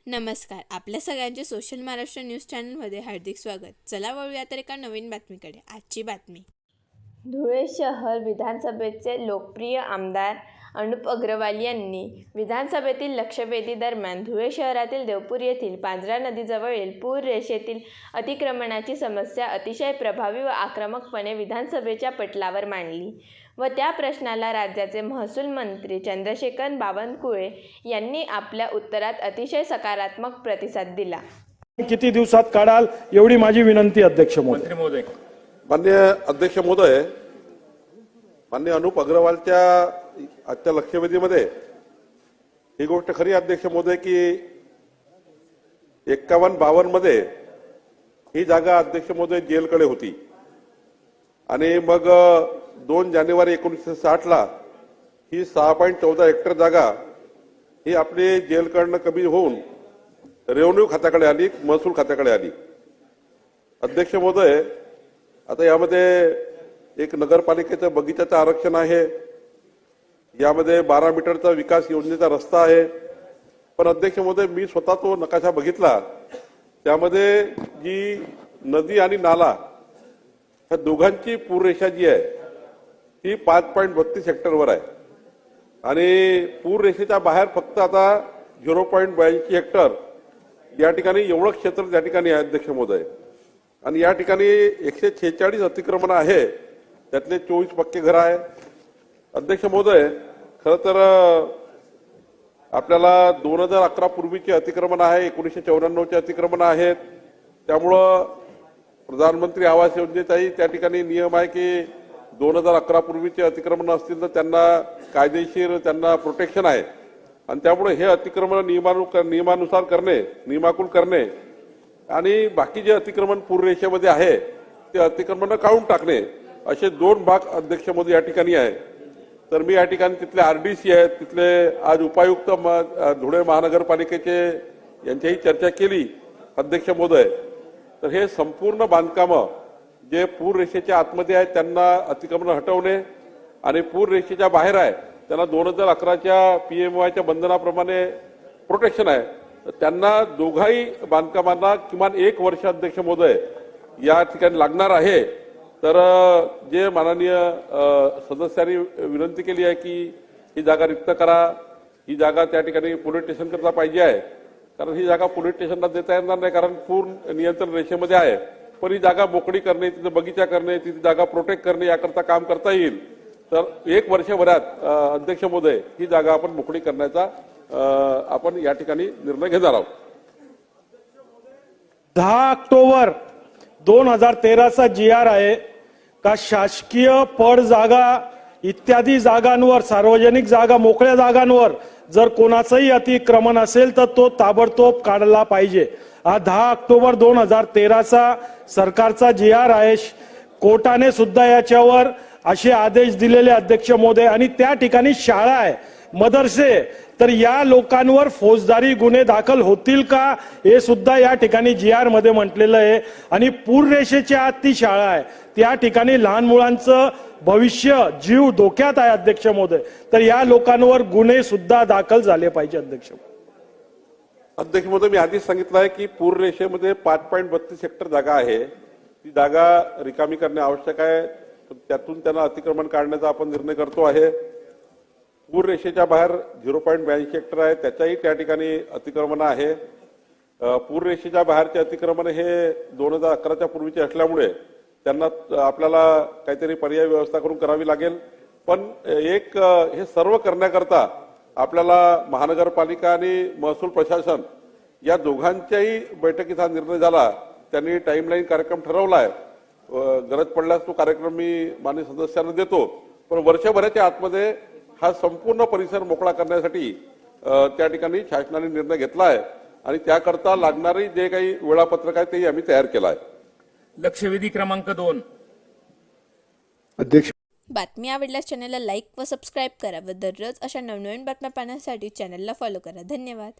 नमस्कार. आपल्या सगळ्यांचे सोशल महाराष्ट्र न्यूज चॅनलमध्ये हार्दिक स्वागत. चला वळूया तर एका नवीन बातमीकडे. आजची बातमी. धुळे शहर विधानसभेचे लोकप्रिय आमदार अनुप अग्रवाल यांनी विधानसभेतील लक्षवेधी दरम्यान धुळे शहरातील देवपूर येथील पांझरा नदीजवळील पूर रेषेतील अतिक्रमणाची समस्या अतिशय प्रभावी व आक्रमकपणे विधानसभेच्या पटलावर मांडली व त्या प्रश्नाला राज्याचे महसूल मंत्री चंद्रशेखर बावनकुळे यांनी आपल्या उत्तरात अतिशय सकारात्मक प्रतिसाद दिला. किती दिवसात काढाल एवढी माझी विनंती अध्यक्ष महोदय. माननीय अध्यक्ष महोदय, माननीय अनुप अग्रवालच्या आजच्या लक्षवेधीमध्ये ही गोष्ट खरी अध्यक्ष महोदय की 51-52 मध्ये ही जागा अध्यक्ष महोदय जेलकडे होती आणि मग 2 जानेवारी 1960 ला ही 6.14 हेक्टर जागा ही आपली जेलकडनं कमी होऊन रेव्हेन्यू खात्याकडे आली, महसूल खात्याकडे आली. अध्यक्ष महोदय, आता यामध्ये एक नगरपालिकेचं बगीचाचं आरक्षण आहे, यामध्ये 12 मीटरचा विकास योजनेचा रस्ता आहे. पण अध्यक्ष महोदय, मी स्वतः तो नकाशा बघितला, त्यामध्ये जी नदी आणि नाला ह्या दोघांची पूररेषा जी आहे ही 5.32 हेक्टरवर आहे आणि पूररेषेच्या बाहेर फक्त आता 0.82 हेक्टर या ठिकाणी एवढं क्षेत्र त्या ठिकाणी आहे अध्यक्ष महोदय. आणि या ठिकाणी 146 अतिक्रमण आहे, त्यातले 24 पक्के घर आहे. अध्यक्ष महोदय, खरं तर आपल्याला 2011 पूर्वीचे अतिक्रमण आहे, 1994चे अतिक्रमण आहेत. त्यामुळं प्रधानमंत्री आवास योजनेचाही त्या ठिकाणी नियम आहे की 2011 पूर्वीचे अतिक्रमण असतील तर त्यांना कायदेशीर त्यांना प्रोटेक्शन आहे आणि त्यामुळे हे अतिक्रमण नियमानुसार करणे, नियमाकुल करणे आणि बाकी जे अतिक्रमण पूररेषेमध्ये आहे ते अतिक्रमण काढून टाकणे असे 2 भाग अध्यक्ष महोदय या ठिकाणी आहे. तर मी या ठिकाणी तिथले RDC आहेत, तिथले आज उपायुक्त धुळे महानगरपालिकेचे यांच्याही चर्चा केली अध्यक्ष महोदय. तर हे संपूर्ण बांधकामं जे पूररेषेच्या आतमध्ये आहेत त्यांना अतिक्रमण हटवणे आणि पूररेषेच्या बाहेर आहे त्यांना 2011च्या PMOIच्या बंधनाप्रमाणे प्रोटेक्शन आहे. त्यांना दोघाही बांधकामांना किमान 1 वर्ष अध्यक्ष महोदय या ठिकाणी लागणार आहे. तर जे माननीय सदस्यांनी विनंती केली आहे की ही जागा रिक्त करा, ही जागा त्या ठिकाणी पोलीस स्टेशन करता पाहिजे आहे, कारण ही जागा पोलीस स्टेशनला देता येणार नाही कारण पूर नियंत्रण रेषेमध्ये आहे. पण ही जागा मोकळी करणे, तिथे बगीचा करणे, तिथे जागा प्रोटेक्ट करणे याकरता काम करता येईल. तर 1 वर्षभरात अध्यक्ष महोदय ही जागा आपण मोकळी करण्याचा आपण या ठिकाणी निर्णय घेणार आहोत. 10 ऑक्टोबर 2013चा GR आहे का शासकीय पड जागा इत्यादी जागांवर, सार्वजनिक जागा, मोकळ्या जागांवर जर कोणाचंही अतिक्रमण असेल तर तो ताबडतोब काढला पाहिजे. हा 10 ऑक्टोबर 2013चा सरकारचा GR आहे. कोर्टाने सुद्धा याच्यावर असे आदेश दिलेले अध्यक्ष महोदय. आणि त्या ठिकाणी शाळा आहे, मदरसे, तर या लोकांवर फौजदारी गुन्हे दाखल होतील का हे सुद्धा या ठिकाणी GR मध्ये म्हटलेलं आहे. आणि पूररेषेच्या आत ती शाळा आहे, त्या ठिकाणी लहान मुलांचं भविष्य, जीव धोक्यात आहे अध्यक्ष महोदय. तर या लोकांवर गुन्हे सुद्धा दाखल झाले पाहिजे अध्यक्ष महोदय. मी आधीच सांगितलं आहे की पूररेषेमध्ये 5.32 हेक्टर जागा आहे, ती जागा रिकामी करणे आवश्यक आहे. त्यातून त्यांना अतिक्रमण काढण्याचा आपण निर्णय करतो आहे. पूररेषेच्या बाहेर 0.82 हेक्टर आहे, त्याच्याही त्या ठिकाणी अतिक्रमण आहे. पूररेषेच्या बाहेरचे अतिक्रमण हे 2011च्या पूर्वीचे असल्यामुळे त्यांना आपल्याला काहीतरी पर्यायी व्यवस्था करून करावी लागेल. पण हे सर्व करण्याकरता आपल्याला महानगरपालिका आणि महसूल प्रशासन या दोघांच्याही बैठकीचा निर्णय झाला. त्यांनी टाइमलाईन कार्यक्रम ठरवला आहे. गरज पडल्यास तो कार्यक्रम मी माननीय सदस्यांना देतो. पण वर्षभराच्या आतमध्ये हा संपूर्ण परिसर मोकळा करण्यासाठी त्या ठिकाणी शासनाने निर्णय घेतला आहे आणि त्याकरता लागणारी जे काही वेळापत्रक आहे तेही आम्ही तयार केलं आहे. लक्षवेधी क्रमांक 2. अध्यक्ष, बातमी आवडल्यास चॅनलला लाईक व सबस्क्राईब करा व दररोज अशा नवनवीन बातम्या पाहण्यासाठी चॅनलला फॉलो करा. धन्यवाद.